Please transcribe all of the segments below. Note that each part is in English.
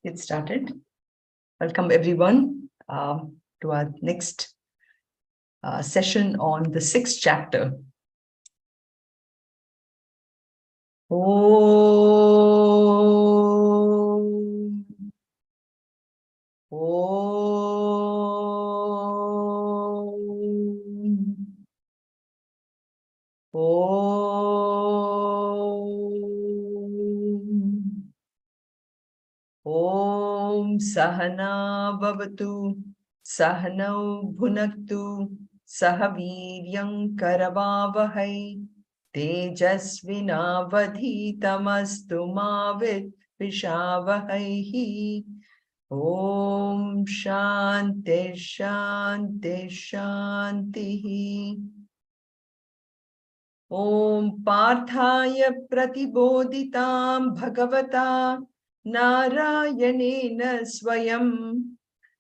Get started. Welcome everyone to our next session on the sixth chapter. Om. Om. Om. Om Sahana Bhavatu Sahanau Bhunaktu Sahaviryam Karavavahai Tejasvinavadhitamastu Mavit Vishavahai. Om Shanti Shanti Shanti. Om Parthaya Pratibodhitam Bhagavata Narayanena Swayam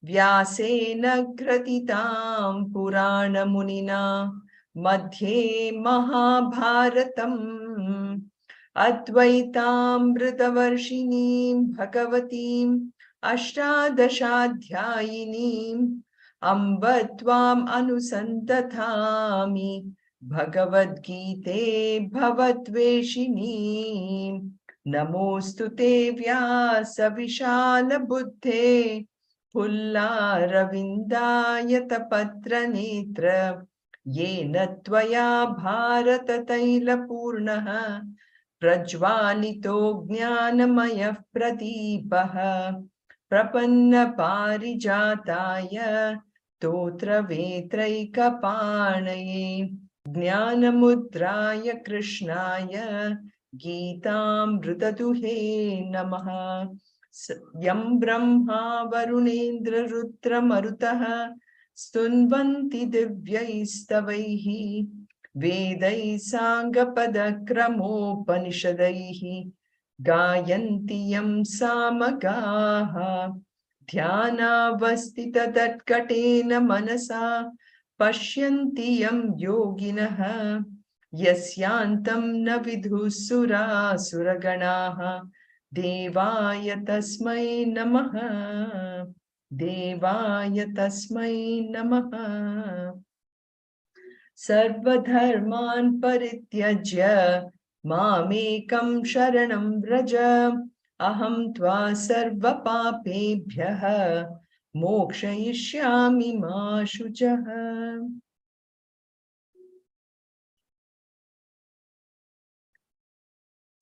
Vyasena Kratitam Purana Munina Madhye Mahabharatam Advaitam Vritavarshinim Bhagavatim Ashtadashadhyayinim Ambatvam Anusantathami Bhagavad Gita Bhavatveshini Namostute Vyasa Vishala Buddhe Pulla Ravindayata Patra Netra Yena Tvaya Bharata Taila Purnaha Prajvalito Jnanamaya Pradipaha Prapanna Parijataya Totra Vetraika Panaye Jnanamudraya Krishnaya Geetamritaduhe Namaha Yam Brahma Varunendra Rutra Marutaha Stunvanti Divyaistavaihi Vedai Sangapada Kramopanishadaihi Gayanti Yam Samagaha Dhyana Vastita Tatkatena Manasa Pashyanti Yam Yoginaha Yasyantam na vidhusura suraganaha Devaya Tasmai Namaha Devaya Tasmai Namaha Sarvadharman Parityajya Mamekam Sharanam Vraja Aham Tva Sarva Papebhyaha Mokshayishyami Ma Shujaha.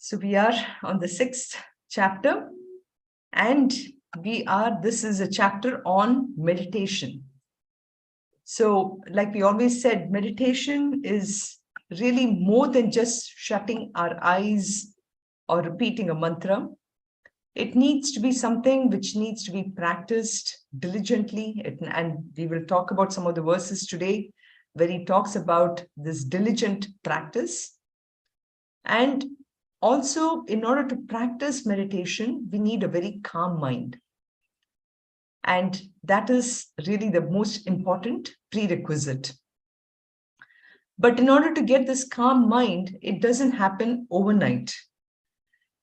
So we are on the sixth chapter, and this is a chapter on meditation. So like we always said, meditation is really more than just shutting our eyes or repeating a mantra. It needs to be something which needs to be practiced diligently. And we will talk about some of the verses today where he talks about this diligent practice. And also, in order to practice meditation, we need a very calm mind. And that is really the most important prerequisite. But in order to get this calm mind, it doesn't happen overnight.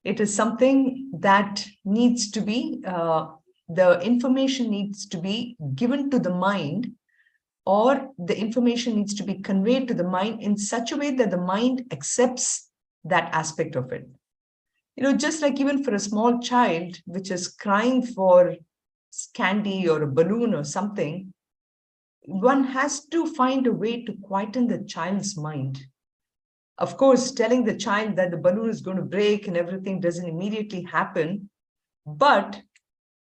It is something that needs to be, the information needs to be given to the mind, or the information needs to be conveyed to the mind in such a way that the mind accepts that aspect of it. You know, just like even for a small child which is crying for candy or a balloon or something, one has to find a way to quieten the child's mind. Of course, telling the child that the balloon is going to break and everything doesn't immediately happen, but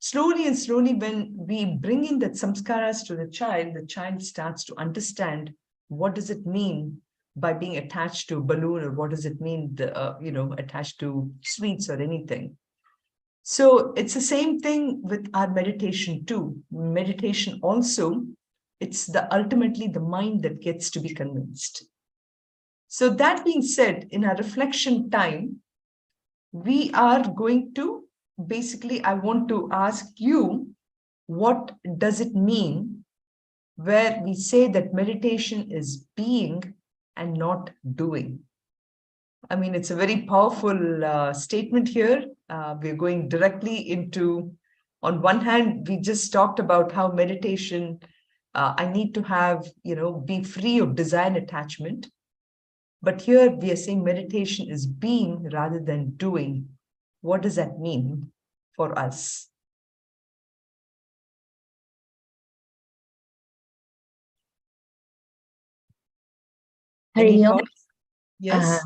slowly and slowly, when we bring in that samskaras to the child starts to understand what does it mean by being attached to a balloon, or what does it mean, attached to sweets or anything. So it's the same thing with our meditation too. Meditation also, it's ultimately the mind that gets to be convinced. So that being said, in our reflection time, we are going to basically, I want to ask you, what does it mean where we say that meditation is being and not doing? I mean, it's a very powerful statement here. We're going directly into On one hand, we just talked about how meditation, I need to have, be free of desire and attachment. But here we are saying meditation is being rather than doing. What does that mean for us? Any thoughts? Uh, Yes.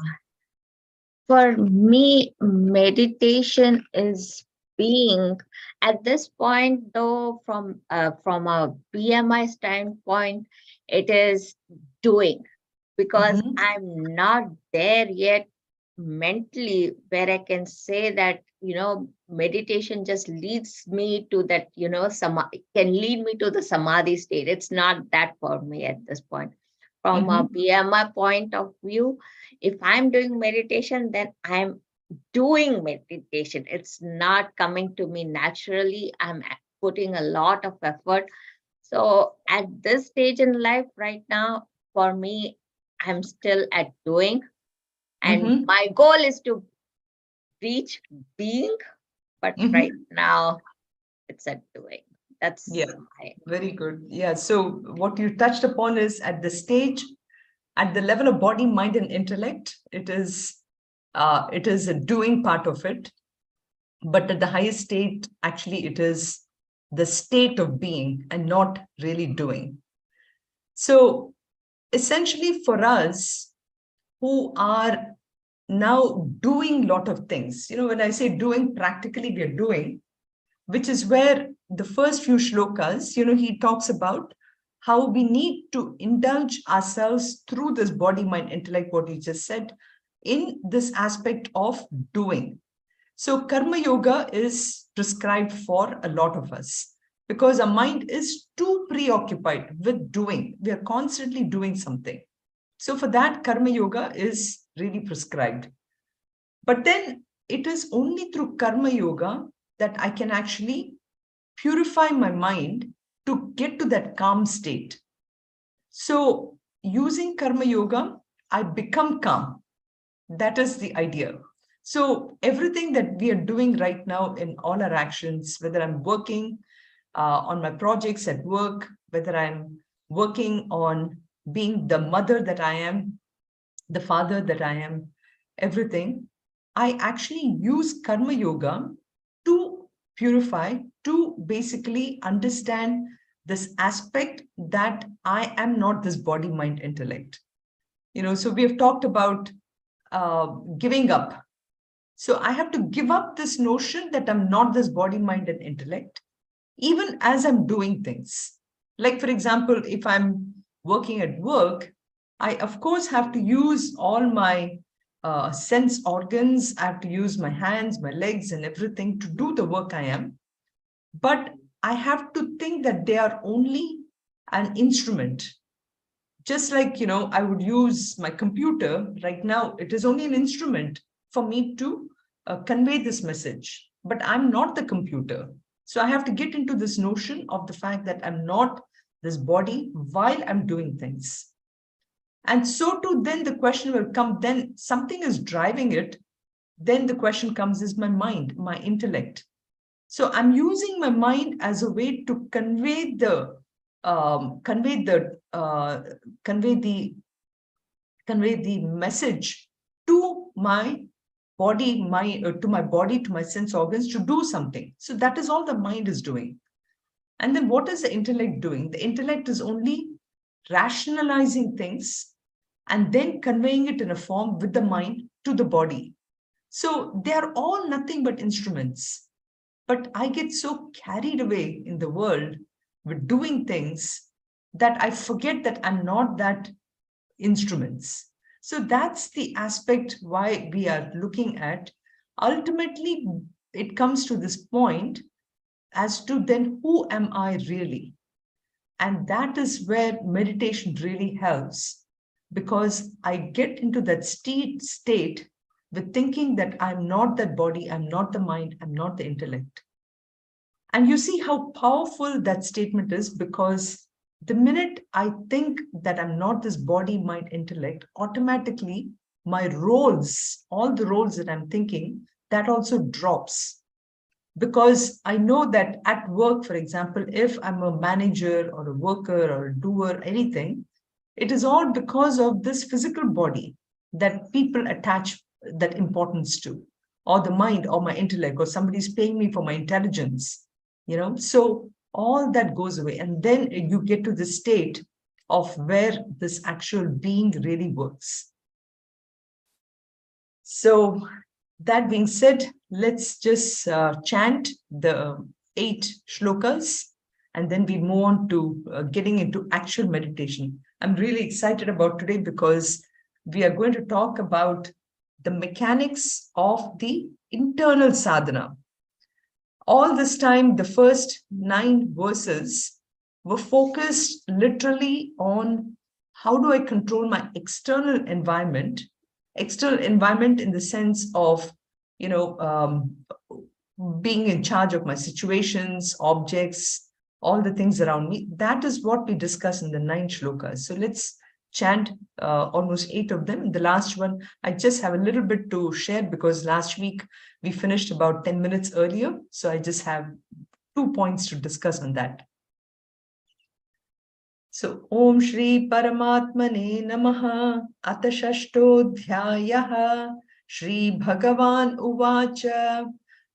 for me, meditation is being at this point, though, from a BMI standpoint, it is doing, because Mm-hmm. I'm not there yet mentally where I can say that, meditation just leads me to that, can lead me to the samadhi state. It's not that for me at this point. From a Mm-hmm. BMI point of view, if I'm doing meditation, then I'm doing meditation. It's not coming to me naturally. I'm putting a lot of effort. So at this stage in life right now, for me, I'm still at doing. And Mm-hmm. my goal is to reach being, but right Mm-hmm. now it's at doing. Yeah, That's my. very good. Yeah. So what you touched upon is at the stage, at the level of body, mind, and intellect, it is a doing part of it. But at the highest state, actually, it is the state of being and not really doing. So essentially, for us who are now doing a lot of things, when I say doing, practically we are doing, which is where the first few shlokas, he talks about how we need to indulge ourselves through this body, mind, intellect, what you just said, in this aspect of doing. So karma yoga is prescribed for a lot of us because our mind is too preoccupied with doing. We are constantly doing something. So for that, karma yoga is really prescribed. But then it is only through karma yoga that I can actually purify my mind to get to that calm state. So using karma yoga, I become calm. That is the idea. So everything that we are doing right now in all our actions, whether I'm working on my projects at work, whether I'm working on being the mother that I am, the father that I am, everything, I actually use karma yoga to purify, to basically understand this aspect that I am not this body, mind, intellect. So we have talked about giving up. So I have to give up this notion that I'm not this body, mind, and intellect, even as I'm doing things. Like, for example, if I'm working at work, I, of course, have to use all my sense organs. I have to use my hands, my legs, and everything to do the work I am. But I have to think that they are only an instrument. Just like, I would use my computer right now, it is only an instrument for me to convey this message. But I'm not the computer. So I have to get into this notion of the fact that I'm not this body while I'm doing things. And so too, then the question will come, then something is driving it. Then the question comes, is my mind, my intellect. So I'm using my mind as a way to convey the um, convey the uh, convey the convey the message to my body, to my sense organs to do something. So that is all the mind is doing. And then what is the intellect doing? The intellect is only rationalizing things and then conveying it in a form with the mind to the body. So they are all nothing but instruments. But I get so carried away in the world with doing things that I forget that I'm not that instruments. So that's the aspect why we are looking at. Ultimately, it comes to this point as to then who am I really? And that is where meditation really helps because I get into that state with thinking that I'm not that body, I'm not the mind, I'm not the intellect. And you see how powerful that statement is because the minute I think that I'm not this body, mind, intellect, automatically my roles, all the roles that I'm thinking, that also drops. Because I know that at work, for example, if I'm a manager or a worker or a doer, anything, it is all because of this physical body that people attach that importance to, or the mind, or my intellect, or somebody's paying me for my intelligence, So all that goes away. And then you get to the state of where this actual being really works. So that being said, let's just chant the 8 shlokas, and then we move on to getting into actual meditation. I'm really excited about today because we are going to talk about the mechanics of the internal sadhana. All this time, the first 9 verses were focused literally on how do I control my external environment in the sense of, being in charge of my situations, objects, all the things around me. That is what we discuss in the 9 shlokas. So let's chant almost 8 of them. The last one, I just have a little bit to share because last week we finished about 10 minutes earlier. So I just have 2 points to discuss on that. So, Om Shri Paramatmane Namaha Ata Shashtodhyayah Shri Bhagavan Uvacha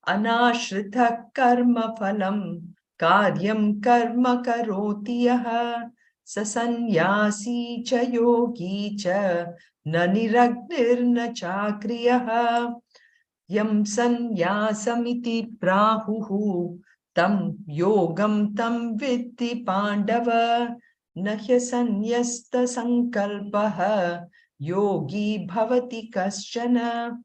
Anashrita Karma Phalam Karyam Karma Karoti Yaha Sasanyasi Cha Yogi Cha Naniragnir Na Chakriyaha Yam Sanyasamiti Prahuhu Tam Yogam Tam Vitti Pandava Nahya Sanyasta Sankalpaha Yogi Bhavati Kaschana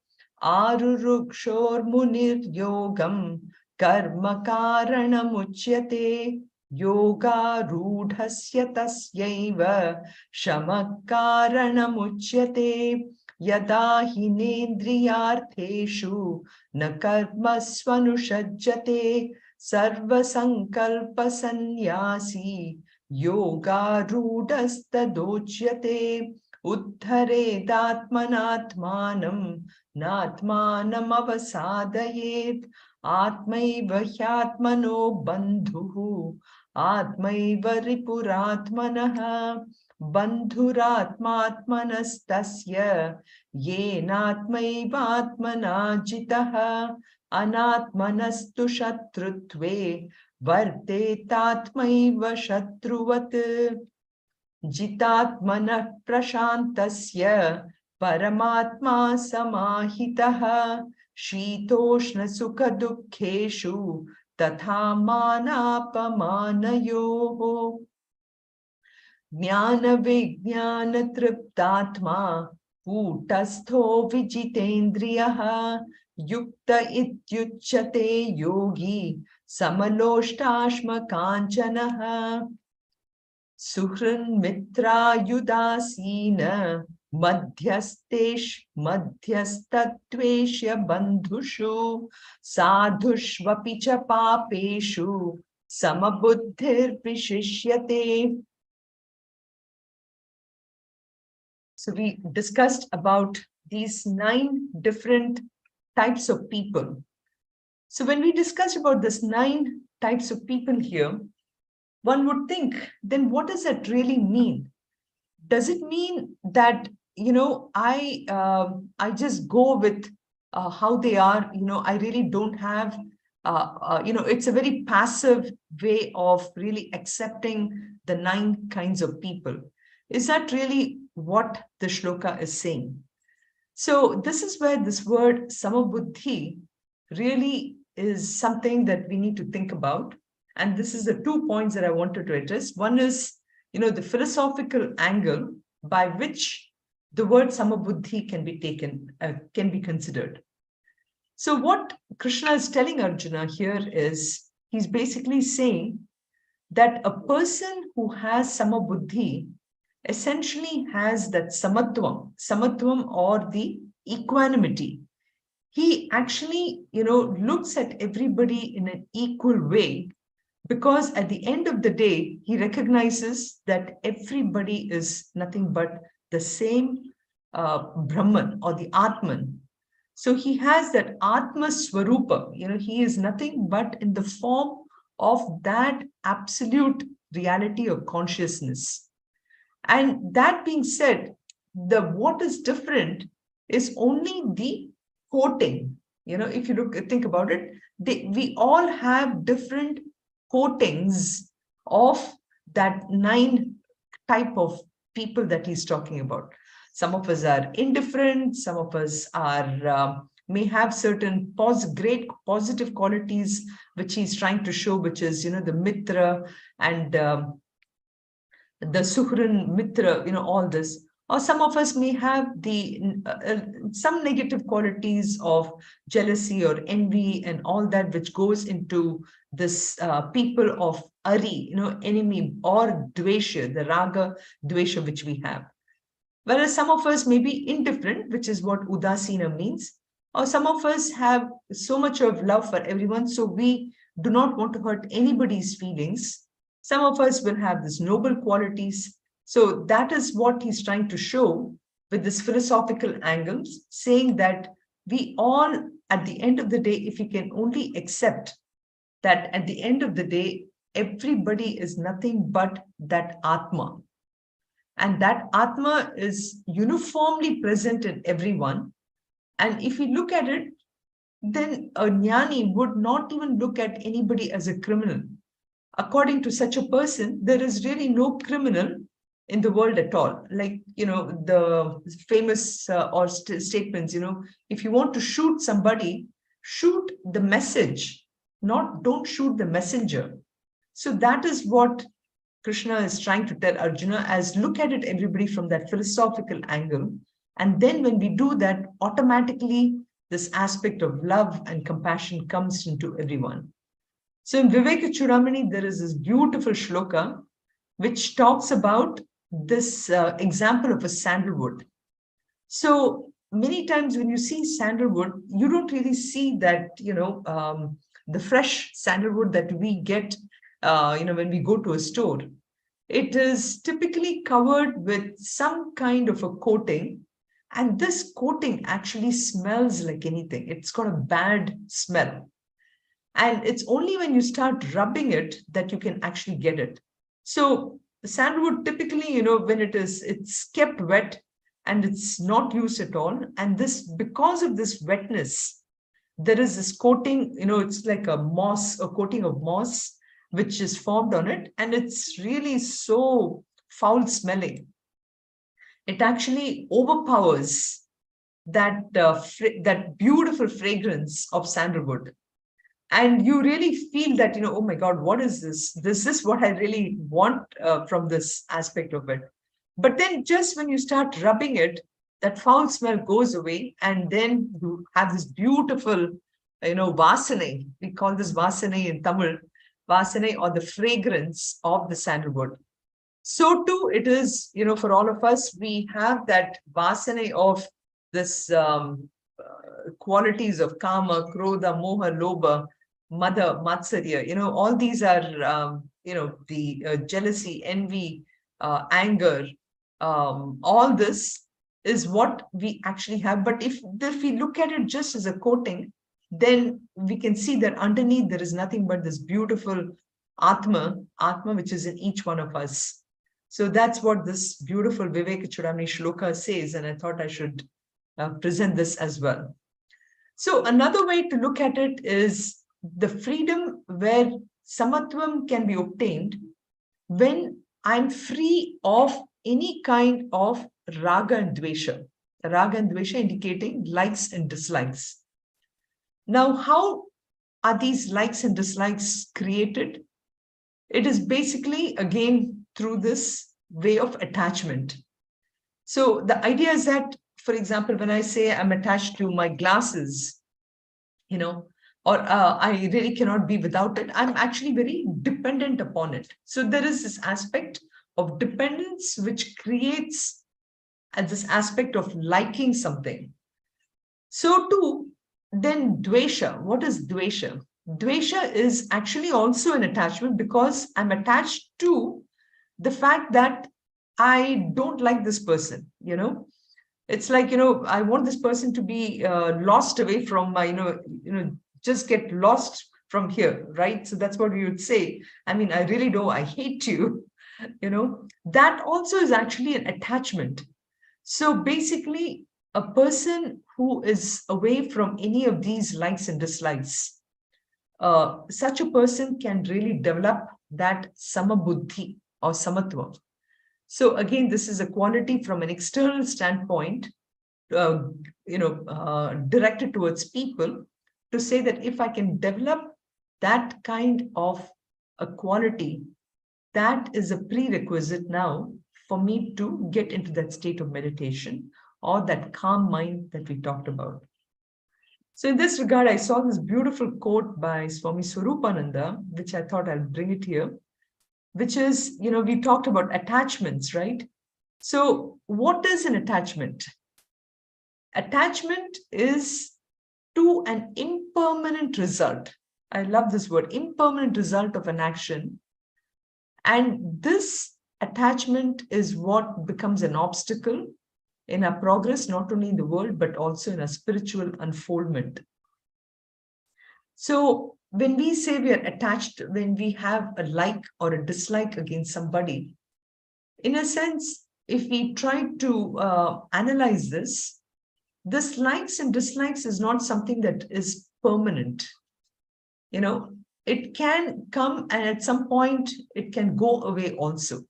Arurukshor Munir Yogam Karma Karanam Uchyate Yoga Rudhasya Tasyaiva Shama Karanam Uchyate Yada hinendriyartheshu na karma svanusajjate sarva sankalpa sanyasi yoga rudastadochyate uddhare datmanatmanam natmanam avasadayet atmaiva hyatmano bandhuhu atmaiva ripuratmanah bandhuratmatmanastasya येनात्मैवात्मना जितः अनात्मनस्तु शत्रुत्वे वर्तेतात्मैव शत्रुवत् जितात्मनः प्रशान्तस्य परमात्मा समाहितः शीतोष्णसुखदुःखेषु तथा मानापमानयोः ज्ञानविज्ञानतृप्तात्मा कूटस्थो विजितेन्द्रियः युक्त इत्युच्यते योगी समलोष्टाश्मकाञ्चनः सुहृन्मित्रायुदासीन मध्यस्तत्वेष्य बन्धुषु साधुष्वपि च पापेषु समबुद्धिर्विशिष्यते. So we discussed about these 9 different types of people. So when we discussed about this 9 types of people here, one would think, then what does that really mean? Does it mean that, I just go with how they are, I really don't have, it's a very passive way of really accepting the 9 kinds of people. Is that really what the shloka is saying? So this is where this word samabuddhi really is something that we need to think about. And this is the 2 points that I wanted to address. One is, the philosophical angle by which the word samabuddhi can be taken, can be considered. So what Krishna is telling Arjuna here is, he's basically saying that a person who has samabuddhi essentially has that samatvam or the equanimity. He actually, looks at everybody in an equal way, because at the end of the day, he recognizes that everybody is nothing but the same Brahman or the Atman. So he has that Atma Swarupa, he is nothing but in the form of that absolute reality of consciousness. And that being said, the what is different is only the coating. If you think about it, we all have different coatings of that 9 type of people that he's talking about. Some of us are indifferent, some of us are may have certain great positive qualities which he's trying to show, which is the Mitra and the Suhran Mitra, all this. Or some of us may have some negative qualities of jealousy or envy and all that, which goes into this people of Ari, enemy, or Dvesha, the Raga Dvesha which we have. Whereas some of us may be indifferent, which is what Udasina means. Or some of us have so much of love for everyone, so we do not want to hurt anybody's feelings. Some of us will have these noble qualities. So that is what he's trying to show with this philosophical angles, saying that we all, at the end of the day, if we can only accept that at the end of the day, everybody is nothing but that Atma. And that Atma is uniformly present in everyone. And if we look at it, then a jnani would not even look at anybody as a criminal. According to such a person, there is really no criminal in the world at all. Like, the famous statements, if you want to shoot somebody, shoot the message, don't shoot the messenger. So that is what Krishna is trying to tell Arjuna, as look at it, everybody, from that philosophical angle. And then when we do that, automatically this aspect of love and compassion comes into everyone. So in Viveka Chudamani, there is this beautiful shloka which talks about this example of a sandalwood. So many times when you see sandalwood, you don't really see that, the fresh sandalwood that we get, when we go to a store. It is typically covered with some kind of a coating. And this coating actually smells like anything. It's got a bad smell. And it's only when you start rubbing it that you can actually get it. So the sandalwood typically, when it's kept wet and it's not used at all. And because of this wetness, there is this coating, it's like a coating of moss, which is formed on it. And it's really so foul smelling. It actually overpowers that beautiful fragrance of sandalwood. And you really feel that, oh my God, what is this? This is what I really want from this aspect of it. But then just when you start rubbing it, that foul smell goes away. And then you have this beautiful, vasane. We call this vasane in Tamil, vasane, or the fragrance of the sandalwood. So too, it is, for all of us, we have that vasane of this qualities of kama, krodha, moha, lobha, mada, matsarya. All these are, the jealousy, envy, anger. All this is what we actually have. But if we look at it just as a coating, then we can see that underneath there is nothing but this beautiful Atma, which is in each one of us. So that's what this beautiful Viveka Chudamani shloka says, and I thought I should present this as well. So another way to look at it is the freedom where samatvam can be obtained when I'm free of any kind of raga and dvesha. Raga and dvesha indicating likes and dislikes. Now, how are these likes and dislikes created? It is basically, again, through this way of attachment. So the idea is that, for example, when I say I'm attached to my glasses, or I really cannot be without it, I'm actually very dependent upon it. So there is this aspect of dependence which creates this aspect of liking something. So too, then dvesha. What is dvesha? Dvesha is actually also an attachment, because I'm attached to the fact that I don't like this person, It's like, I want this person to be lost away from my, just get lost from here, right? So that's what we would say. I mean, I really do, I hate you, that also is actually an attachment. So basically, a person who is away from any of these likes and dislikes, such a person can really develop that samabuddhi or samatva. So again, this is a quality from an external standpoint, uh, directed towards people, to say that if I can develop that kind of a quality, that is a prerequisite now for me to get into that state of meditation or that calm mind that we talked about. So in this regard, I saw this beautiful quote by Swami Swarupananda, which I thought I'll bring it here, which is, we talked about attachments, right? So what is an attachment? Attachment is to an impermanent result. I love this word, impermanent result of an action. And this attachment is what becomes an obstacle in our progress, not only in the world, but also in our spiritual unfoldment. So when we say we are attached, when we have a like or a dislike against somebody, in a sense, if we try to analyze this likes and dislikes is not something that is permanent. It can come and at some point it can go away also.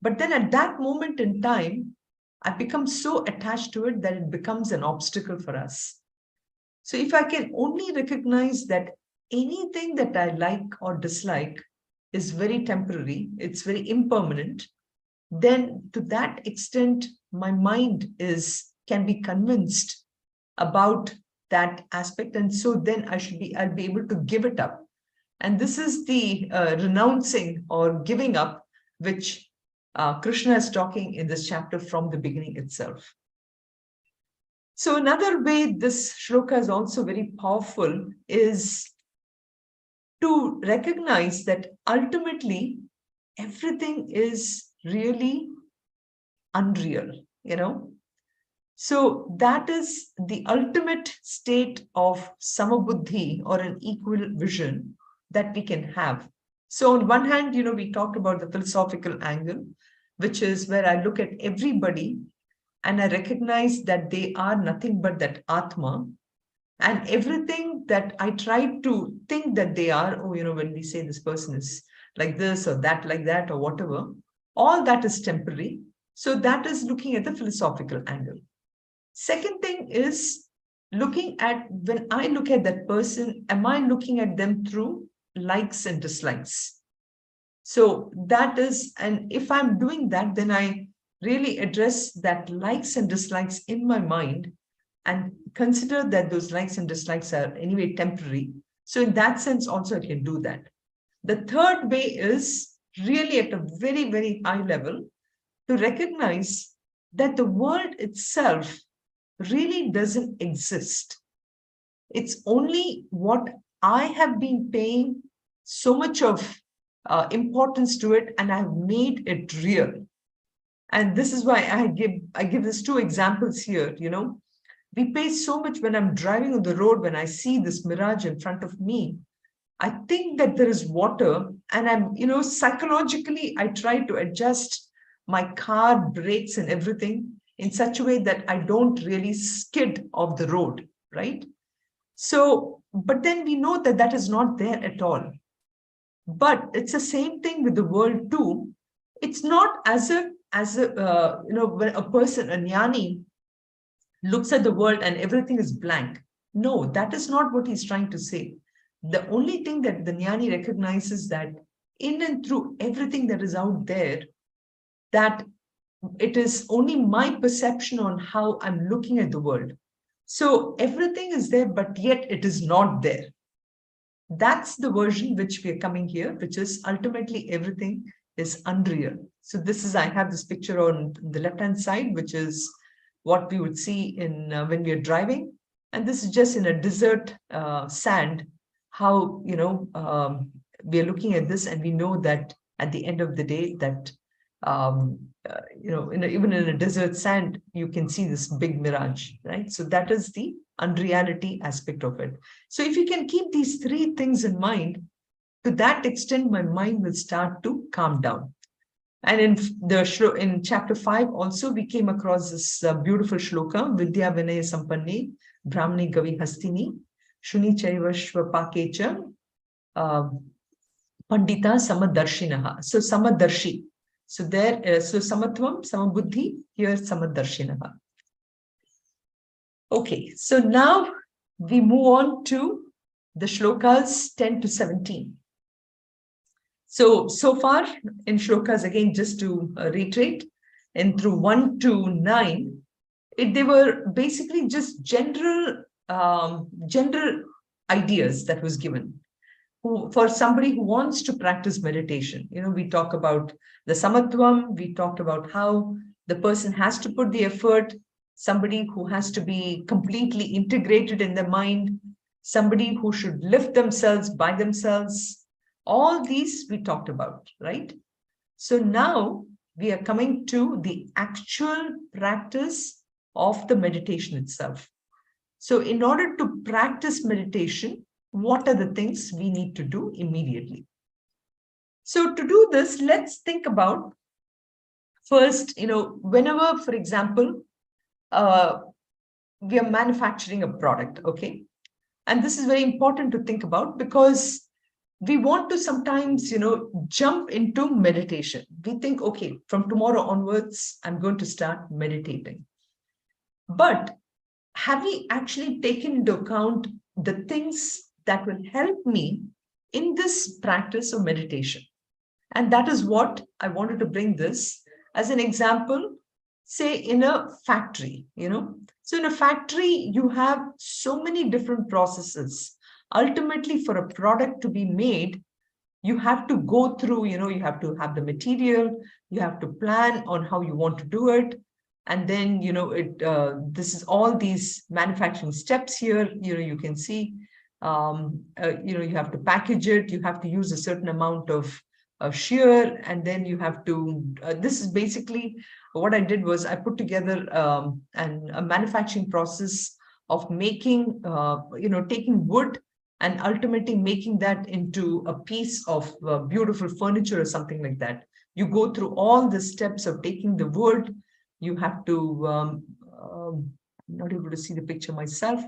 But then at that moment in time, I become so attached to it that it becomes an obstacle for us. So if I can only recognize that anything that I like or dislike is very temporary, it's very impermanent, then to that extent, my mind can be convinced about that aspect. And so then I'll be able to give it up. And this is the renouncing or giving up, which Krishna is talking in this chapter from the beginning itself. So another way this shloka is also very powerful is to recognize that ultimately everything is really unreal, So that is the ultimate state of samabuddhi or an equal vision that we can have. So on one hand, we talked about the philosophical angle, which is where I look at everybody and I recognize that they are nothing but that Atma. And everything that I try to think that they are, when we say this person is like this or that, like that, or whatever, all that is temporary. So that is looking at the philosophical angle. Second thing is looking at, when I look at that person, am I looking at them through likes and dislikes? So that is, and if I'm doing that, then I really address that likes and dislikes in my mind and consider that those likes and dislikes are anyway temporary. So in that sense, also I can do that. The third way is really at a very, very high level to recognize that the world itself really doesn't exist. It's only what I have been paying so much of importance to it, and I've made it real. And this is why I give these two examples here. We pay so much when I'm driving on the road, when I see this mirage in front of me, I think that there is water, and I'm, psychologically, I try to adjust my car brakes and everything in such a way that I don't really skid off the road, right? So, but then we know that that is not there at all. But it's the same thing with the world too. It's not as a when a person, a jnani, looks at the world and everything is blank. No, that is not what he's trying to say. The only thing that the jnani recognizes that in and through everything that is out there, that it is only my perception on how I'm looking at the world. So everything is there, but yet it is not there. That's the version which we are coming here, which is ultimately everything is unreal. So this is, I have this picture on the left-hand side, which is what we would see in when we are driving. And this is just in a desert sand, how, we are looking at this and we know that at the end of the day that even in a desert sand, you can see this big mirage, right? So that is the unreality aspect of it. So if you can keep these three things in mind, to that extent, my mind will start to calm down. And in chapter 5 also, we came across this beautiful shloka, Vidya Vinaya Sampanne, Brahmani Gavi Hastini, Shuni Chaiva Shvapakecha, Pandita Samadarshinaha. So Samadarshi. So so Samatvam, Samabuddhi, here Samadarshinaha. Okay, so now we move on to the shlokas 10 to 17. So far in shlokas, again, just to reiterate, and through 1 to 9, they were basically just general ideas that was given for somebody who wants to practice meditation. We talk about the samatvam, we talked about how the person has to put the effort, somebody who has to be completely integrated in their mind, somebody who should lift themselves by themselves. All these we talked about, right? So now we are coming to the actual practice of the meditation itself. So in order to practice meditation, what are the things we need to do immediately? So to do this, let's think about first, whenever, for example, we are manufacturing a product, okay? And this is very important to think about because we want to sometimes, jump into meditation. We think, okay, from tomorrow onwards, I'm going to start meditating. But have we actually taken into account the things that will help me in this practice of meditation? And that is what I wanted to bring this as an example, say in a factory, So in a factory, you have so many different processes. Ultimately, for a product to be made, you have to go through, you have to have the material, you have to plan on how you want to do it. And then, this is all these manufacturing steps here, you can see, you have to package it, you have to use a certain amount of shear, and then you have to, this is basically what I did was I put together a manufacturing process of making, taking wood and ultimately making that into a piece of beautiful furniture or something like that. You go through all the steps of taking the wood. You have to, I'm not able to see the picture myself,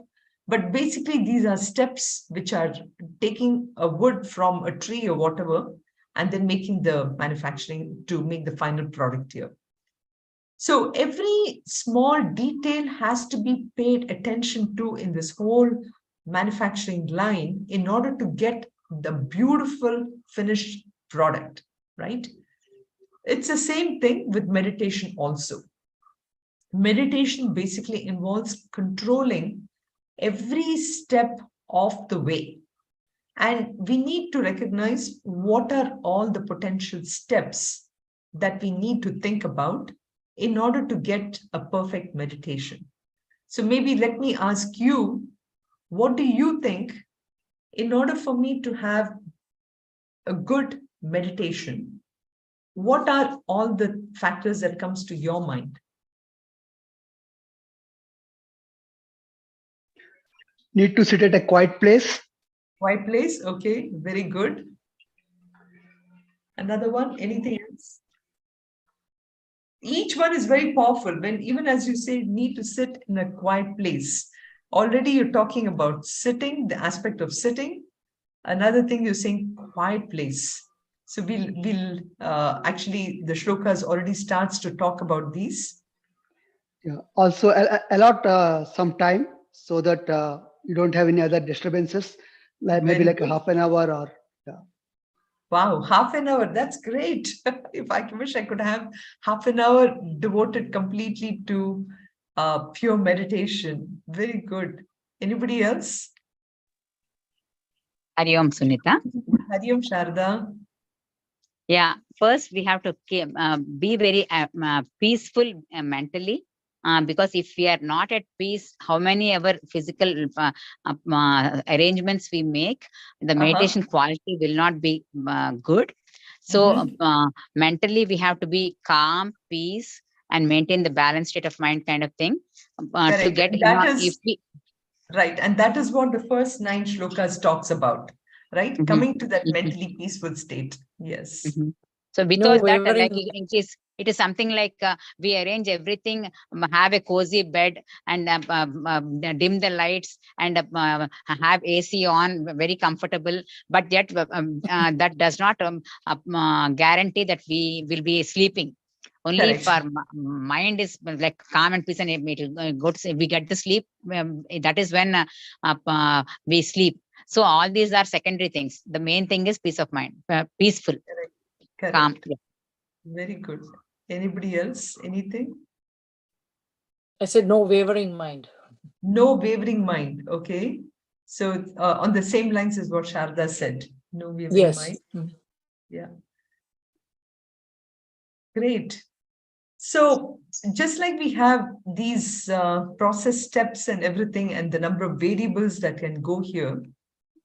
but basically these are steps which are taking a wood from a tree or whatever, and then making the manufacturing to make the final product here. So every small detail has to be paid attention to in this whole manufacturing line in order to get the beautiful finished product, right? It's the same thing with meditation also. Meditation basically involves controlling every step of the way. And we need to recognize what are all the potential steps that we need to think about in order to get a perfect meditation. So maybe let me ask you, what do you think in order for me to have a good meditation? What are all the factors that comes to your mind? Need to sit at a quiet place. Quiet place, okay, very good. Another one, anything else? Each one is very powerful. When even as you say, need to sit in a quiet place. Already you're talking about sitting, the aspect of sitting. Another thing you're saying, quiet place. So we'll actually, the shlokas already starts to talk about these. Yeah. Also allot some time so that you don't have any other disturbances, like maybe like a half an hour or. Yeah. Wow, half an hour. That's great. If I wish I could have half an hour devoted completely to pure meditation. Very good. Anybody else? Hari Om, Sunitha. Hari Om, Sharda. Yeah, first we have to be very peaceful mentally. Because if we are not at peace, how many ever physical arrangements we make, the meditation quality will not be good. So mentally, we have to be calm, peace, and maintain the balanced state of mind kind of thing to Correct. get, And that if is we, right. And that is what the first 9 shlokas talks about, right? Mhm, Coming to that mhm, mentally peaceful state. Yes. mhm. So No because that, wavering. like it is something like we arrange everything, have a cozy bed and dim the lights and have AC on, very comfortable. But yet that does not guarantee that we will be sleeping. Only if Correct. our mind is like calm and peace and it will go to sleep, we get the sleep. That is when we sleep. So all these are secondary things. The main thing is peace of mind, peaceful, calm. Correct. Very good. Anybody else? Anything? I said no wavering mind. No wavering mind. Okay. So on the same lines as what Sharda said. No wavering Yes. mind. Mm. Yeah. Great. So just like we have these process steps and everything and the number of variables that can go here,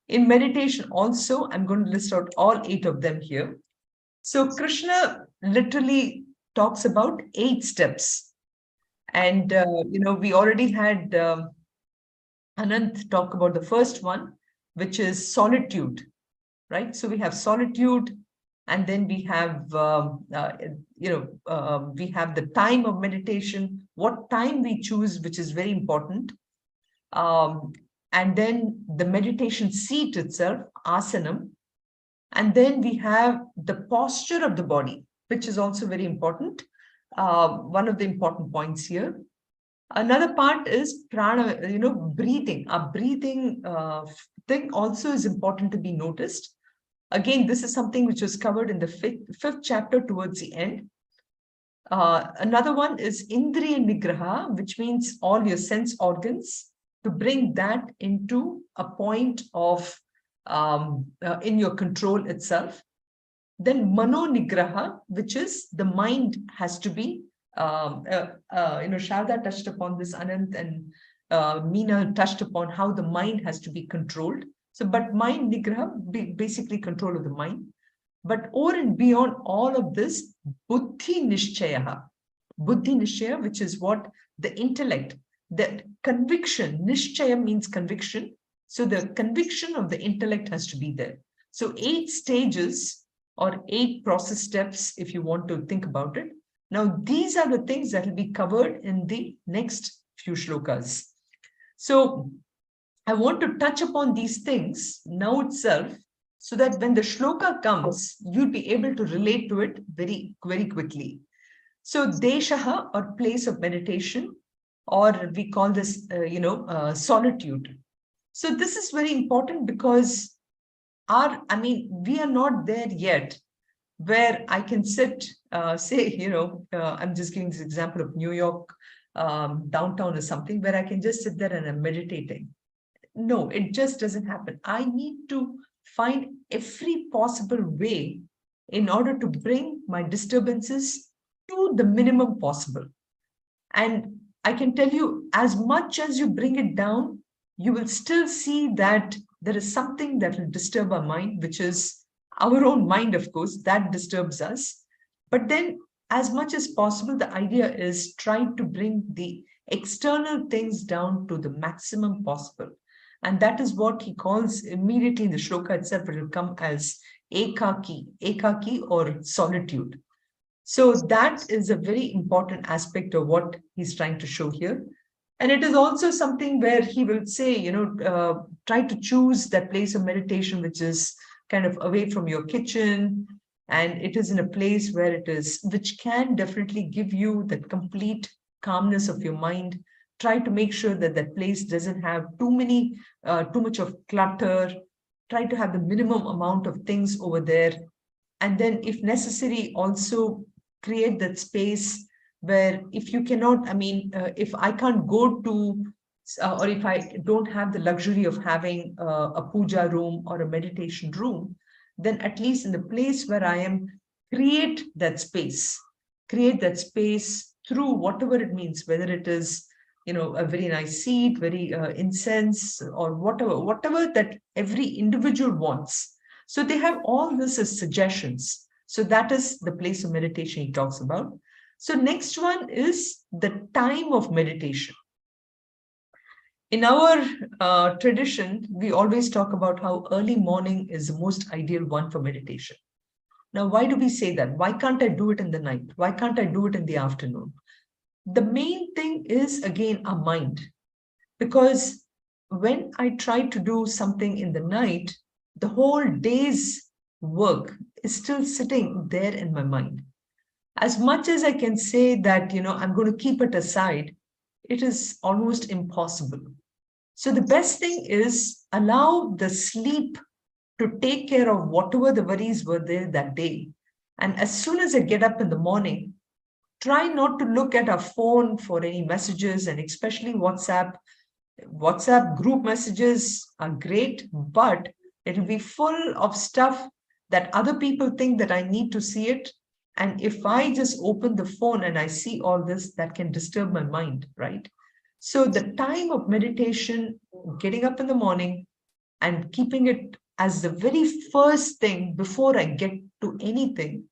in meditation also, I'm going to list out all 8 of them here. So Krishna literally talks about 8 steps. And, we already had Anant talk about the first one, which is solitude, right? So we have solitude, and then we have, we have the time of meditation, what time we choose, which is very important. And then the meditation seat itself, asanam. And then we have the posture of the body, which is also very important. One of the important points here. Another part is prana, breathing. Our breathing thing also is important to be noticed. Again, this is something which was covered in the fifth chapter towards the end. Another one is Indriya Nigraha, which means all your sense organs, to bring that into a point of in your control itself. Then Mano Nigraha, which is the mind has to be, Sharda touched upon this, Anant and Meena touched upon how the mind has to be controlled. So, but mind Nigraha, basically control of the mind. But over and beyond all of this, Buddhi Nishchayaha. Buddhi Nishchaya, which is what? The intellect, the conviction. Nishchaya means conviction. So the conviction of the intellect has to be there. So 8 stages or 8 process steps, if you want to think about it. Now, these are the things that will be covered in the next few shlokas. So I want to touch upon these things now itself, so that when the shloka comes, you'll be able to relate to it very, very quickly. So deshaha, or place of meditation, or we call this, solitude. So this is very important because we are not there yet where I can sit, I'm just giving this example of New York downtown or something, where I can just sit there and I'm meditating. No, it just doesn't happen. I need to find every possible way in order to bring my disturbances to the minimum possible. And I can tell you, as much as you bring it down, you will still see that there is something that will disturb our mind, which is our own mind, of course, that disturbs us. But then, as much as possible, the idea is trying to bring the external things down to the maximum possible. And that is what he calls immediately in the shloka itself, it will come as ekaki or solitude. So that is a very important aspect of what he's trying to show here. And it is also something where he will say, try to choose that place of meditation, which is kind of away from your kitchen. And it is in a place where which can definitely give you that complete calmness of your mind. Try to make sure that that place doesn't have too much of clutter. Try to have the minimum amount of things over there. And then if necessary, also create that space where if you cannot, if I can't go to, or if I don't have the luxury of having a puja room or a meditation room, then at least in the place where I am, create that space through whatever it means, whether it is, a very nice seat, very incense, or whatever that every individual wants. So they have all this as suggestions. So that is the place of meditation he talks about. So next one is the time of meditation. In our tradition, we always talk about how early morning is the most ideal one for meditation. Now, why do we say that? Why can't I do it in the night? Why can't I do it in the afternoon? The main thing is, again, our mind. Because when I try to do something in the night, the whole day's work is still sitting there in my mind. As much as I can say that, I'm going to keep it aside, it is almost impossible. So the best thing is allow the sleep to take care of whatever the worries were there that day. And as soon as I get up in the morning, try not to look at our phone for any messages, and especially WhatsApp. WhatsApp group messages are great, but it will be full of stuff that other people think that I need to see it. And if I just open the phone and I see all this, that can disturb my mind, right? So the time of meditation, getting up in the morning and keeping it as the very first thing before I get to anything,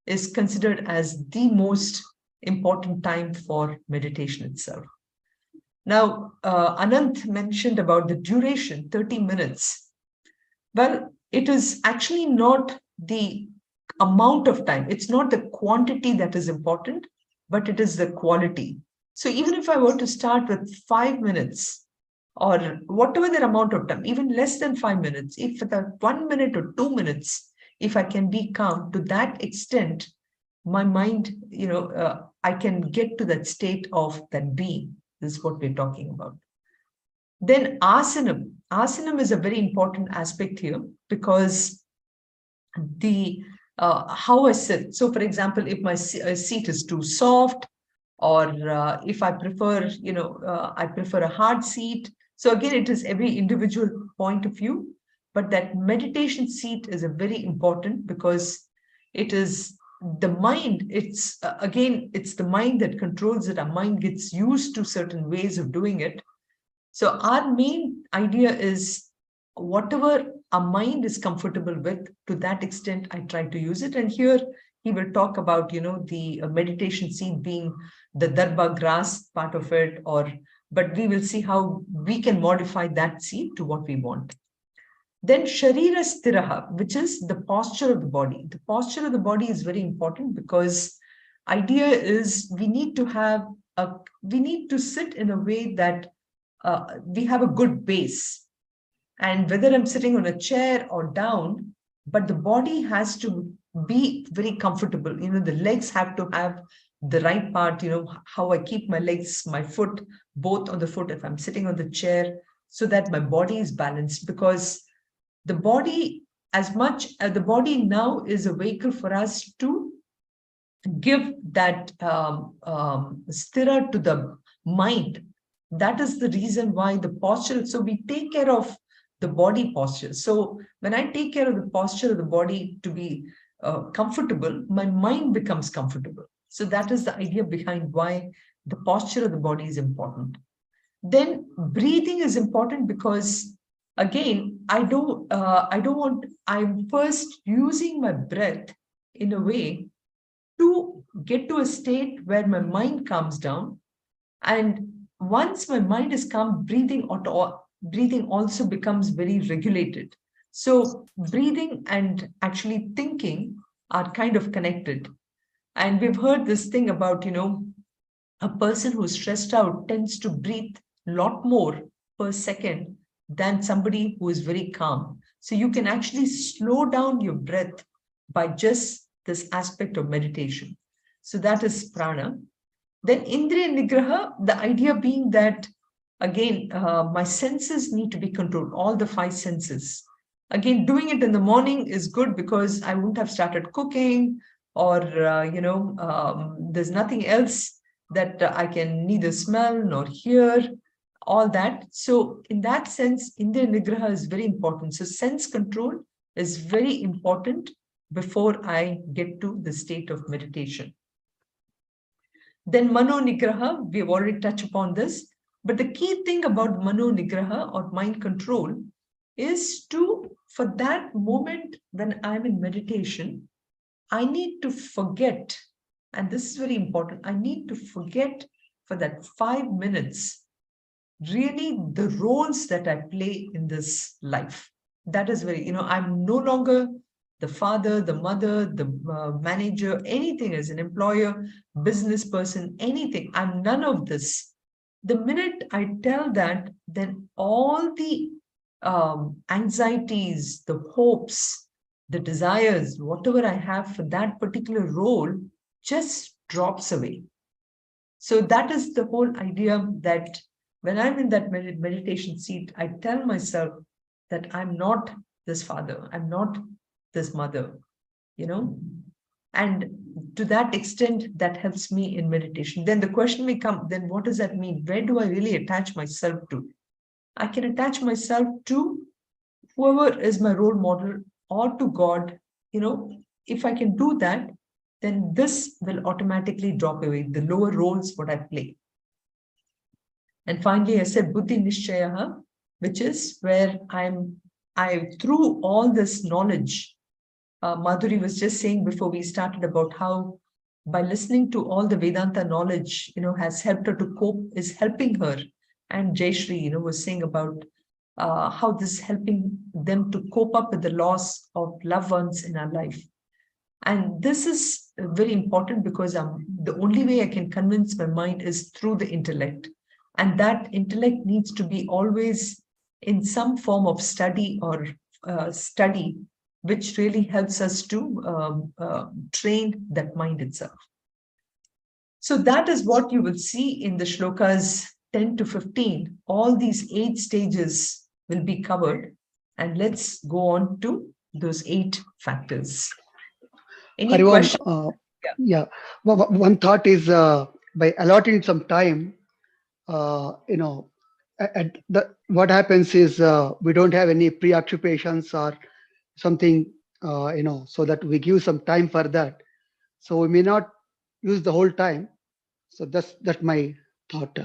is considered as the most important time for meditation itself. Now, Anant mentioned about the duration, 30 minutes. Well, it is actually not the amount of time. It's not the quantity that is important, but it is the quality. So even if I were to start with 5 minutes or whatever the amount of time, even less than 5 minutes, if the 1 minute or 2 minutes, if I can be calm to that extent, my mind, I can get to that state of that being. This is what we're talking about. Then asanam. Asanam is a very important aspect here, because the how I sit. So for example, if my seat is too soft, or if I prefer, I prefer a hard seat. So again, it is every individual point of view, but that meditation seat is a very important, because it is the mind. It's again, it's the mind that controls it. Our mind gets used to certain ways of doing it. So our main idea is whatever our mind is comfortable with, to that extent, I try to use it. And here he will talk about, the meditation seat being the darba grass part of it, but we will see how we can modify that seat to what we want. Then Sharira Stiraha, which is the posture of the body. The posture of the body is very important, because idea is we need to sit in a way that we have a good base. And whether I'm sitting on a chair or down, but the body has to be very comfortable. The legs have to have the right part, how I keep my legs, my foot, both on the foot if I'm sitting on the chair, so that my body is balanced. Because the body, as much as the body now is a vehicle for us to give that stira to the mind. That is the reason why the posture. So we take care of the body posture. So when I take care of the posture of the body to be comfortable, my mind becomes comfortable. So that is the idea behind why the posture of the body is important. Then breathing is important, because again, I'm first using my breath in a way to get to a state where my mind calms down. And once my mind is calm, breathing also becomes very regulated. So breathing and actually thinking are kind of connected. And we've heard this thing about, a person who's stressed out tends to breathe a lot more per second than somebody who is very calm. So you can actually slow down your breath by just this aspect of meditation. So that is prana. Then Indriya Nigraha, the idea being that, again, my senses need to be controlled, all the 5 senses. Again, doing it in the morning is good, because I wouldn't have started cooking, or, there's nothing else that I can neither smell nor hear, all that. So in that sense, Indriya Nigraha is very important. So sense control is very important before I get to the state of meditation. Then Mano Nigraha, we've already touched upon this. But the key thing about Mano Nigraha, or mind control, is to, for that moment when I'm in meditation, I need to forget, and this is very important, I need to forget for that 5 minutes really the roles that I play in this life. That is very, I'm no longer the father, the mother, the manager, anything as an employer, business person, anything. I'm none of this. The minute I tell that, then all the anxieties, the hopes, the desires, whatever I have for that particular role just drops away. So that is the whole idea, that when I'm in that meditation seat, I tell myself that I'm not this father, I'm not this mother, and to that extent, that helps me in meditation. Then the question may come, then what does that mean? Where do I really attach myself to? I can attach myself to whoever is my role model or to God. If I can do that, then this will automatically drop away, the lower roles what I play. And finally, I said Buddhi Nishchayaha, which is where through all this knowledge, Madhuri was just saying before we started about how by listening to all the Vedanta knowledge, has helped her to cope, is helping her. And Jayashri, was saying about how this is helping them to cope up with the loss of loved ones in our life. And this is very important because the only way I can convince my mind is through the intellect. And that intellect needs to be always in some form of study or study, which really helps us to train that mind itself. So that is what you will see in the shlokas 10 to 15. All these 8 stages will be covered. And let's go on to those 8 factors. Any question? Yeah. Well, one thought is by allotting some time, what happens is we don't have any preoccupations or something, so that we give some time for that. So we may not use the whole time. So that's my thought.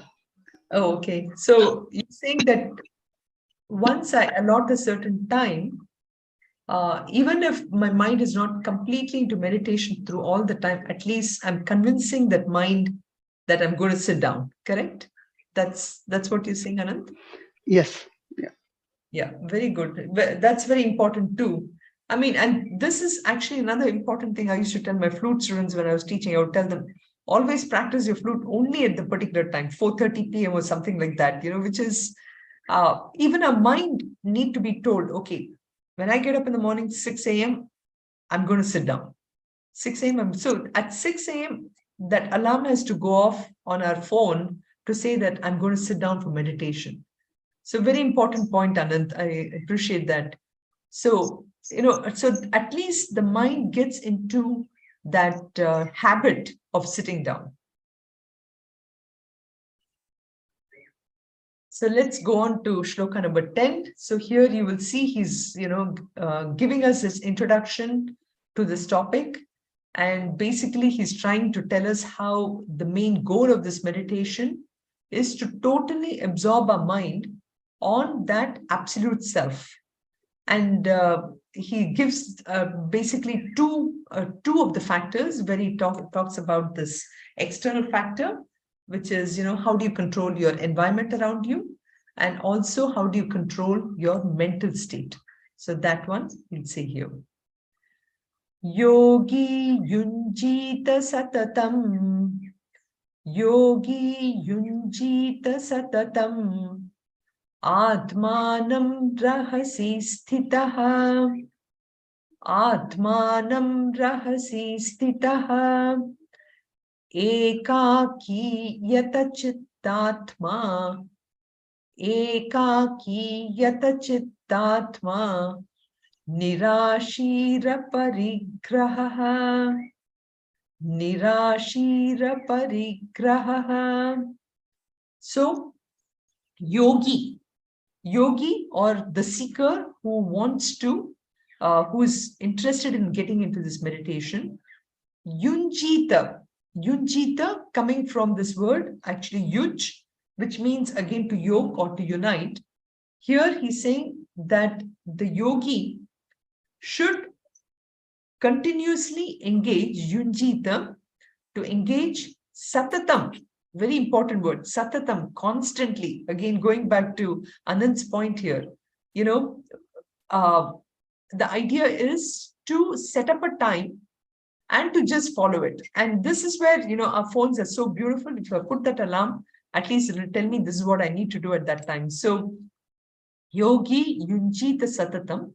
Oh, okay. So you're saying that once I allot a certain time, even if my mind is not completely into meditation through all the time, at least I'm convincing that mind that I'm going to sit down, correct? That's what you're saying, Anand? Yes. Yeah, very good. That's very important too. I mean, and this is actually another important thing I used to tell my flute students when I was teaching. I would tell them, always practice your flute only at the particular time, 4:30 p.m. or something like that, which is, even our mind need to be told, okay, when I get up in the morning, 6 a.m., I'm going to sit down. 6 a.m. So at 6 a.m., that alarm has to go off on our phone to say that I'm going to sit down for meditation. So very important point, Anand. I appreciate that. So, so at least the mind gets into that habit of sitting down. So let's go on to shloka number 10. So here you will see he's, giving us this introduction to this topic. And basically he's trying to tell us how the main goal of this meditation is to totally absorb our mind on that absolute self. And he gives basically two of the factors where he talks about this external factor, which is, how do you control your environment around you? And also, how do you control your mental state? So that one we'll see here. Yogi yunjita satatam. Yogi yunjita satatam. Atmanam rahasi sthitaha. Atmanam rahasi sthitaha. Ekaki yata chittatma. Ekaki yata chittatma. Nirashira parigraha. Nirashira parigraha. So, yogi or the seeker who wants to, who is interested in getting into this meditation, yunjita coming from this word, actually yuj, which means again to yoke or to unite. Here he's saying that the yogi should continuously engage, yunjita, to engage, satatam, very important word, satatam, constantly. Again, going back to Anand's point here, the idea is to set up a time and to just follow it. And this is where, our phones are so beautiful. If I put that alarm, at least it will tell me this is what I need to do at that time. So, yogi yunjita satatam,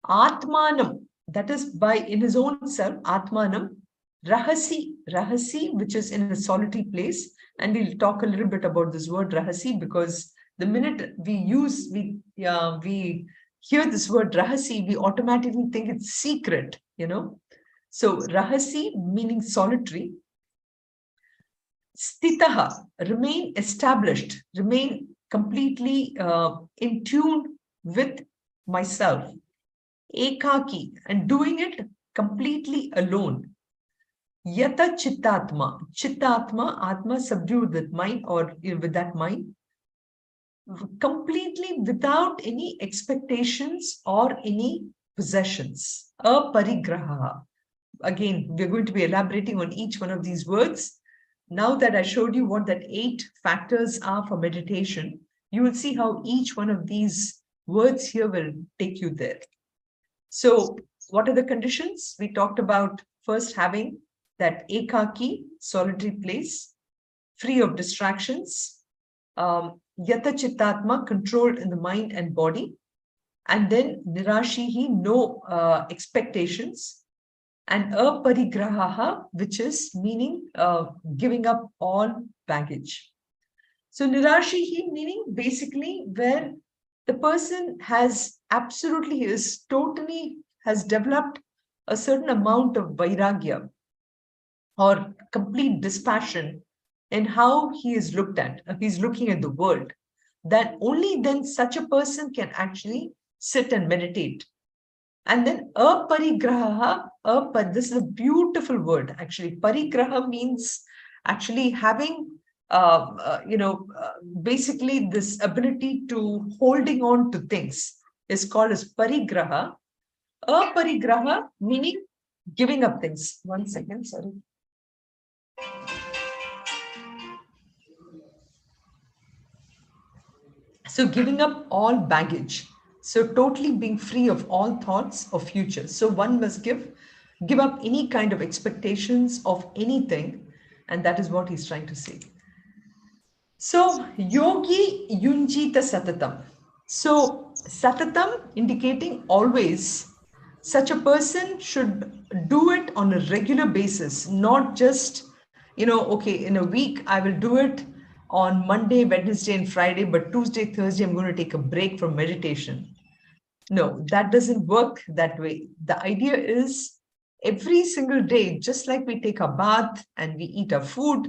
atmanam, that is by in his own self, atmanam, rahasi, which is in a solitary place. And we'll talk a little bit about this word rahasi, because the minute we hear this word rahasi, we automatically think it's secret, So rahasi meaning solitary. Stitaha, remain established, remain completely in tune with myself. Ekaki, and doing it completely alone. Yata chittatma, atma subdued with mind, or with that mind, completely without any expectations or any possessions. Aparigraha. Again, we're going to be elaborating on each one of these words. Now that I showed you what that 8 factors are for meditation, you will see how each one of these words here will take you there. So what are the conditions? We talked about first having that ekaki, solitary place, free of distractions, yata chittatma, controlled in the mind and body, and then nirashihi, no expectations, and aparigraha, which is meaning giving up all baggage. So nirashihi meaning basically where the person has developed a certain amount of vairagya or complete dispassion in how he is looked at, he's looking at the world, that only then such a person can actually sit and meditate. And then aparigraha, this is a beautiful word actually. Parigraha means actually having, basically this ability to holding on to things is called as parigraha. Aparigraha meaning giving up things. 1 second, sorry. So giving up all baggage. So totally being free of all thoughts of future. So one must give up any kind of expectations of anything. And that is what he's trying to say. So yogi yunjita satatam. So satatam indicating always. Such a person should do it on a regular basis, not just, okay, in a week, I will do it on Monday, Wednesday, and Friday, but Tuesday, Thursday, I'm going to take a break from meditation. No, that doesn't work that way. The idea is every single day, just like we take a bath and we eat our food,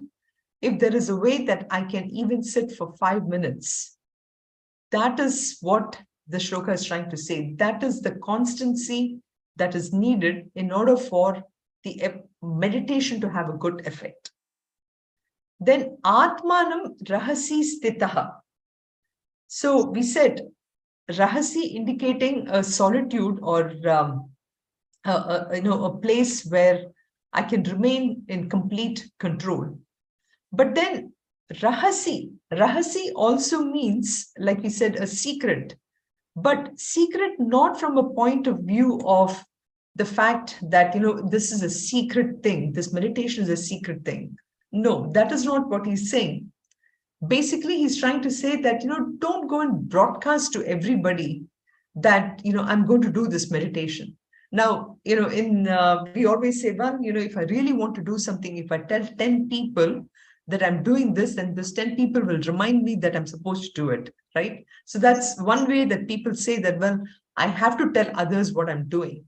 if there is a way that I can even sit for 5 minutes, that is what the shloka is trying to say. That is the constancy that is needed in order for the meditation to have a good effect. Then Atmanam Rahasi Stitaha. So we said Rahasi indicating a solitude or a place where I can remain in complete control. But then Rahasi also means, like we said, a secret. But secret not from a point of view of the fact that, this is a secret thing. This meditation is a secret thing. No, that is not what he's saying. Basically, he's trying to say that, don't go and broadcast to everybody that, I'm going to do this meditation. Now, we always say, well, if I really want to do something, if I tell 10 people that I'm doing this, then those 10 people will remind me that I'm supposed to do it, right? So that's one way that people say that, well, I have to tell others what I'm doing.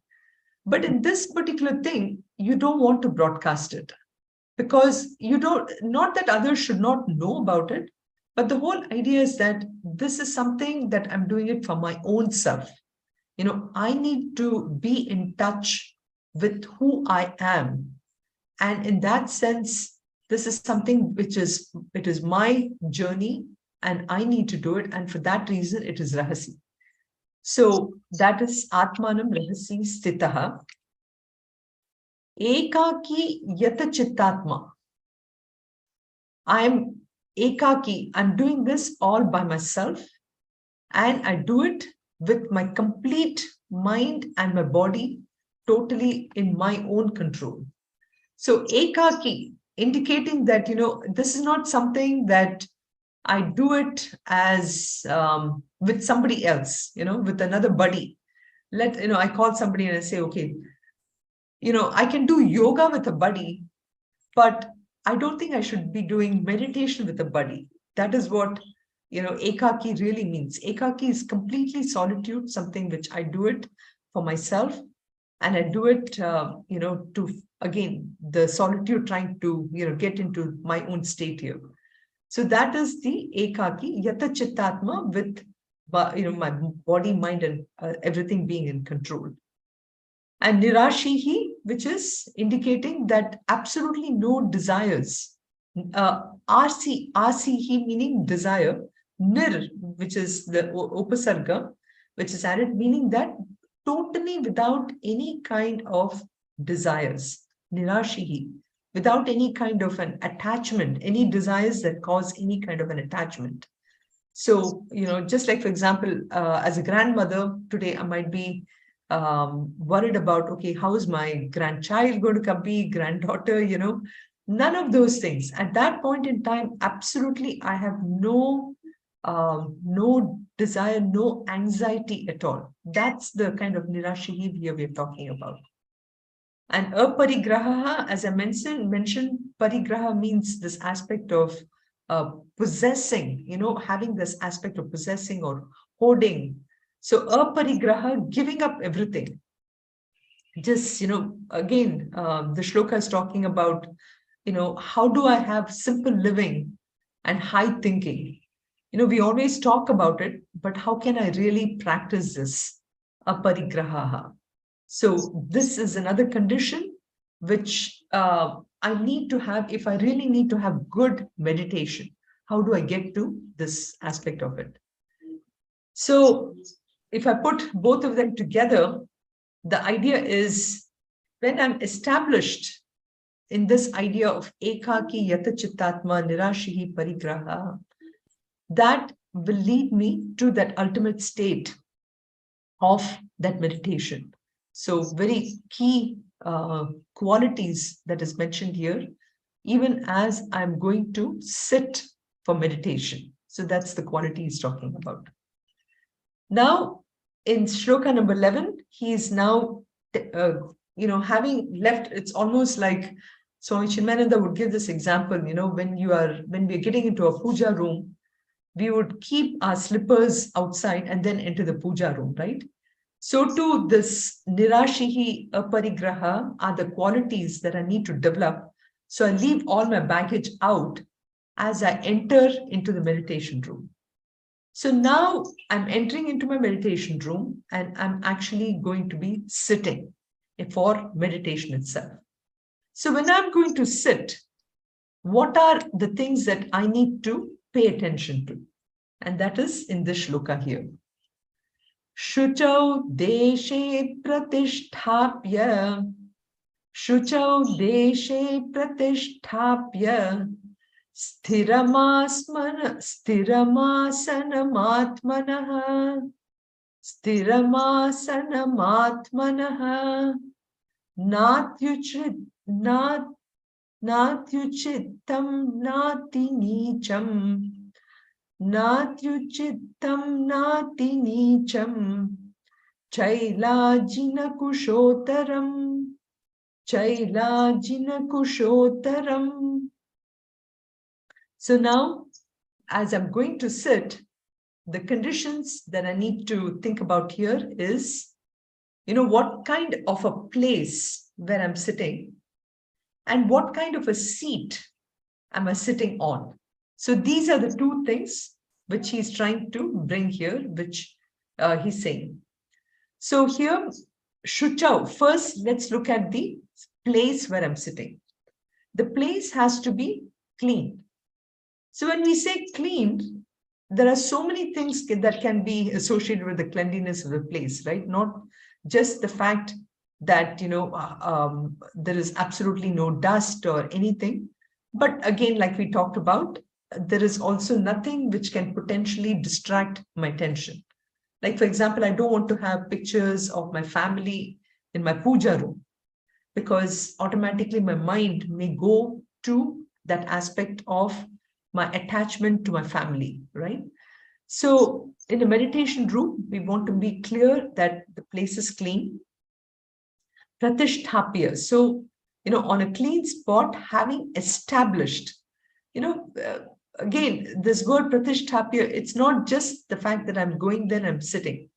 But in this particular thing, you don't want to broadcast it because not that others should not know about it, but the whole idea is that this is something that I'm doing it for my own self. I need to be in touch with who I am. And in that sense, this is something it is my journey and I need to do it. And for that reason, it is Rahasi. So that is Atmanam Rahasi Stitaha. Ekaki yata chittatma. I'm ekaki. I'm doing this all by myself, and I do it with my complete mind and my body totally in my own control. So ekaki, indicating that, this is not something that I do it as with somebody else, with another buddy. I call somebody and I say, okay, I can do yoga with a buddy, but I don't think I should be doing meditation with a buddy. That is what, ekaki really means. Ekaki is completely solitude, something which I do it for myself. And I do it, to, again, the solitude, trying to, get into my own state here. So that is the ekaki, yata chittatma, with, my body, mind, and everything being in control. And nirashihi, which is indicating that absolutely no desires. Asihi meaning desire. Nir, which is the upasarga, which is added, meaning that totally without any kind of desires. Nirashihi, without any kind of an attachment, any desires that cause any kind of an attachment. So, just like, for example, as a grandmother, today I might be worried about, okay, how is my grandchild going to be, granddaughter, none of those things. At that point in time, absolutely, I have no desire, no anxiety at all. That's the kind of nirashihi here we're talking about. And aparigraha, as I mentioned, parigraha means this aspect of possessing, having this aspect of possessing or hoarding. So aparigraha, giving up everything. Just, again, the shloka is talking about, how do I have simple living and high thinking? We always talk about it, but how can I really practice this? Aparigraha. So this is another condition which I need to have if I really need to have good meditation. How do I get to this aspect of it? So if I put both of them together, the idea is when I'm established in this idea of ekaki yata chittatma nirashihi parigraha, that will lead me to that ultimate state of that meditation. So very key qualities that is mentioned here, even as I'm going to sit for meditation. So that's the quality he's talking about. Now, in shloka number 11, he is now, having left, it's almost like, so Chinmayananda would give this example, when we're getting into a puja room, we would keep our slippers outside and then enter the puja room, right? So too, this nirashihi aparigraha are the qualities that I need to develop. So I leave all my baggage out as I enter into the meditation room. So now I'm entering into my meditation room and I'm actually going to be sitting for meditation itself. So when I'm going to sit, what are the things that I need to pay attention to? And that is in this shloka here. Shuchau deshe pratisthapya. Shuchau deshe pratisthapya. Sthiramasanamatmanaha. Sthiramasanamatmanaha. Natyuchittam nati nicham. Natyuchittam nati nicham. Chailajina kushotaram. Chailajina kushotaram. So now, as I'm going to sit, the conditions that I need to think about here is, what kind of a place where I'm sitting and what kind of a seat am I sitting on. So these are the two things which he's trying to bring here, which he's saying. So here, Shuchau, first let's look at the place where I'm sitting. The place has to be clean. So when we say clean, there are so many things that can be associated with the cleanliness of the place, right? Not just the fact that, there is absolutely no dust or anything. But again, like we talked about, there is also nothing which can potentially distract my attention. Like, for example, I don't want to have pictures of my family in my puja room, because automatically my mind may go to that aspect of my attachment to my family, right? So in a meditation room, we want to be clear that the place is clean. Pratishtapya. So, on a clean spot, having established, again, this word pratishtapya, it's not just the fact that I'm going there, I'm sitting,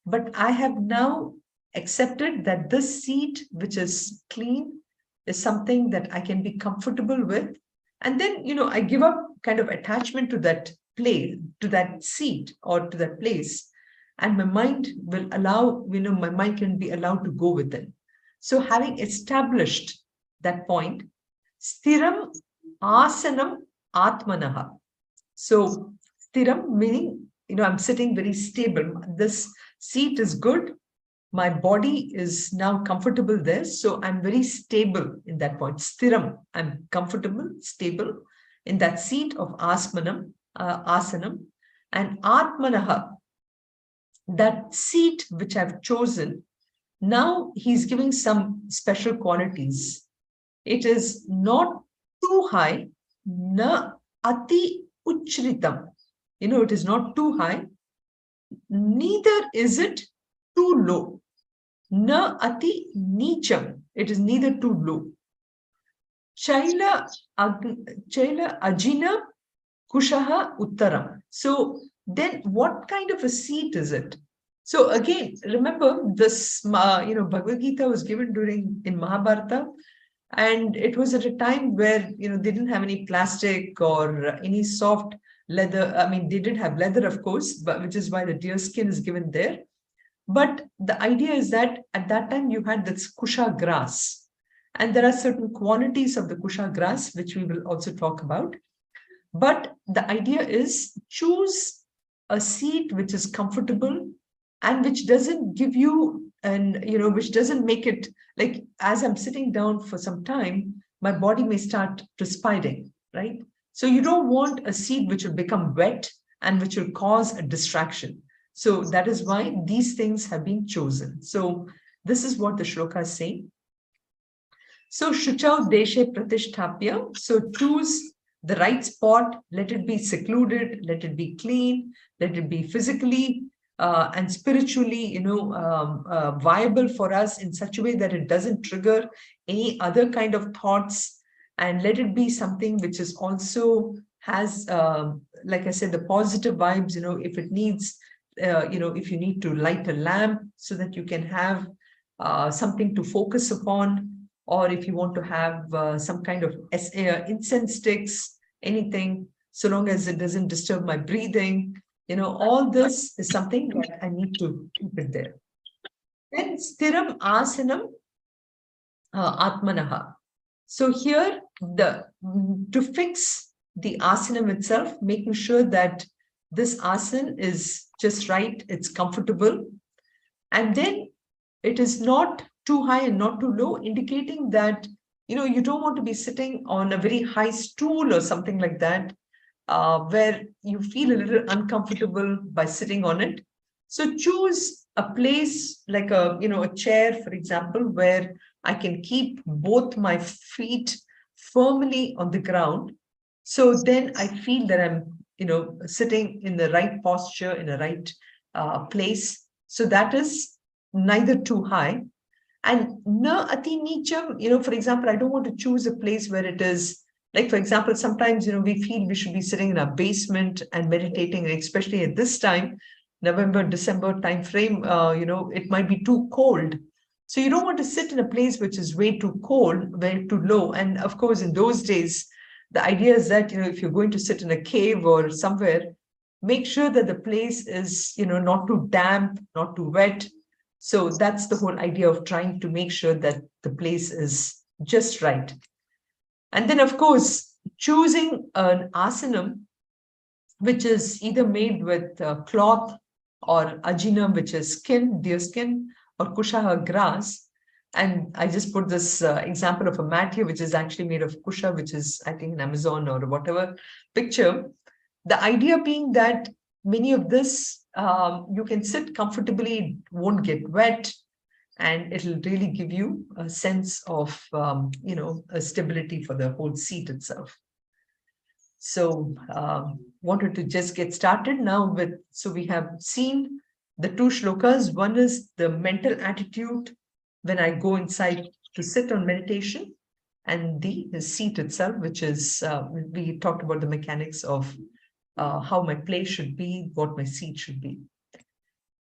but I have now accepted that this seat, which is clean, is something that I can be comfortable with. And then, I give up kind of attachment to that place, to that seat or to that place. And my mind will allow, my mind can be allowed to go within. So having established that point, stiram asanam atmanaha. So stiram meaning, I'm sitting very stable. This seat is good. My body is now comfortable there. So I'm very stable in that point. Stiram, I'm comfortable, stable in that seat of asanam. And atmanaha, that seat which I've chosen, now he's giving some special qualities. It is not too high, na ati uchritam. It is not too high, neither is it too low. Na ati nicham. It is neither too low. Chaila ajina kushaha uttaram. So then what kind of a seat is it? So again, remember this, Bhagavad Gita was given in Mahabharata, and it was at a time where, they didn't have any plastic or any soft leather. I mean, they did have leather, of course, but which is why the deer skin is given there. But the idea is that at that time you had this kusha grass, and there are certain quantities of the kusha grass, which we will also talk about. But the idea is choose a seat which is comfortable and which doesn't give you, and which doesn't make it like, as I'm sitting down for some time, my body may start perspiring, right? So you don't want a seat which will become wet and which will cause a distraction. So that is why these things have been chosen. So this is what the shloka is saying. So shuchau deshe pratishtapya. So choose the right spot, let it be secluded, let it be clean, let it be physically and spiritually, viable for us in such a way that it doesn't trigger any other kind of thoughts, and let it be something which is also has, like I said, the positive vibes. If it needs, if you need to light a lamp so that you can have something to focus upon, or if you want to have some kind of incense sticks, anything, so long as it doesn't disturb my breathing, all this is something that I need to keep it there. Then stiram asanam atmanaha. So here, to fix the asanam itself, making sure that this asan is just right, it's comfortable, and then it is not too high and not too low, indicating that, you don't want to be sitting on a very high stool or something like that, where you feel a little uncomfortable by sitting on it. So choose a place like a chair, for example, where I can keep both my feet firmly on the ground. So then I feel that I'm, sitting in the right posture, in the right place. So that is neither too high. And na ati nicham, for example, I don't want to choose a place where it is, like, for example, sometimes, we feel we should be sitting in our basement and meditating, especially at this time, November, December time frame, it might be too cold. So you don't want to sit in a place which is way too cold, way too low. And of course, in those days, the idea is that, if you're going to sit in a cave or somewhere, make sure that the place is, not too damp, not too wet. So that's the whole idea of trying to make sure that the place is just right. And then, of course, choosing an asanam, which is either made with cloth or ajinam, which is skin, deer skin, or kushaha grass. And I just put this example of a mat here, which is actually made of kusha, which is, I think, an Amazon or whatever picture. The idea being that many of this, you can sit comfortably, won't get wet, and it'll really give you a sense of, a stability for the whole seat itself. So wanted to just get started now with, so we have seen the two shlokas. One is the mental attitude when I go inside to sit on meditation, and the seat itself, which is, we talked about the mechanics of how my place should be, what my seat should be.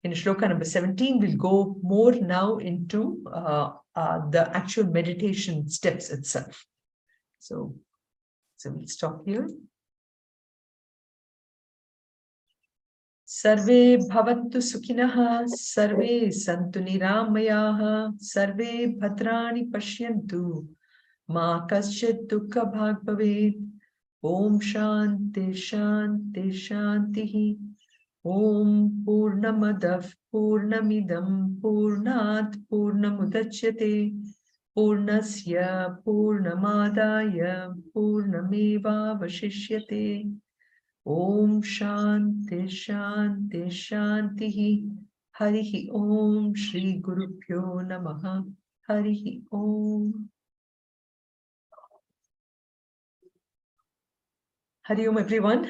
In shloka number 17, we'll go more now into the actual meditation steps itself. So we'll stop here. Sarve bhavantu sukhinah, sarve santu niramayaha, sarve bhadrani pashyantu, ma kaschit dukkha bhag bhavet. Om shanti shanti shantihi. Om Purnamadav Purnamidam Purnat Purnamudachyate Purnasya Purnamadaya Purnameva Vashishyate. Om Shanti Shanti Shantihi. Harihi Om Shri Guru Pyo Namaha. Harihi Om. Hari Om, everyone.